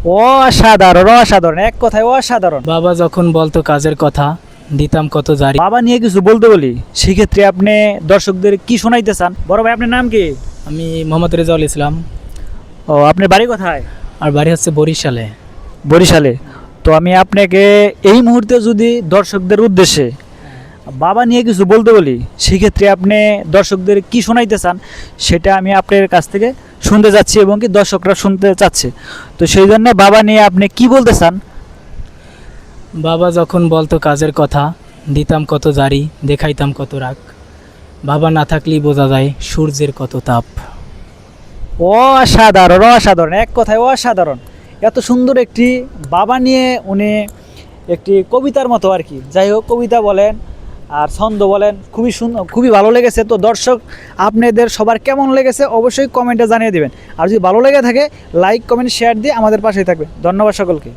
অসাধারণ অসাধারণ, এক কথায় অসাধারণ। বাবা যখন বলতো কাজের কথা, দিতাম কত জারি। বাবা নিয়ে কিছু বলতে বলি, সেক্ষেত্রে আপনি দর্শকদের কি শোনাইতে চান? বড় ভাই, আপনার নাম কি? আমি মোহাম্মদ রেজাউল ইসলাম। ও, আপনার বাড়ি কোথায়? আর বাড়ি হচ্ছে বরিশালে। বরিশালে। তো আমি আপনাকে এই মুহূর্তে যদি দর্শকদের উদ্দেশ্যে বাবা নিয়ে কিছু বলতে বলি, সেক্ষেত্রে আপনি দর্শকদের কি শোনাইতে চান সেটা আমি আপনার কাছ থেকে শুনতে যাচ্ছি এবং কি দর্শকরা শুনতে চাচ্ছে। তো সেই জন্য বাবা নিয়ে আপনি কি বলতে চান? বাবা যখন বলতো কাজের কথা, দিতাম কত জারি, দেখাইতাম কত রাগ। বাবা না থাকলেই বোঝা যায় সূর্যের কত তাপ। অসাধারণ অসাধারণ, এক কথায় অসাধারণ। এত সুন্দর একটি বাবা নিয়ে উনি একটি কবিতার মতো আর কি, যাই হোক, কবিতা বলেন আর ছন্দ বলেন, খুবই সুন্দর, খুবই ভালো লেগেছে। তো দর্শক, আপনাদের সবার কেমন লেগেছে অবশ্যই কমেন্টে জানিয়ে দেবেন। আর যদি ভালো লেগে থাকে লাইক কমেন্ট শেয়ার দিয়ে আমাদের পাশেই থাকবে। ধন্যবাদ সকলকে।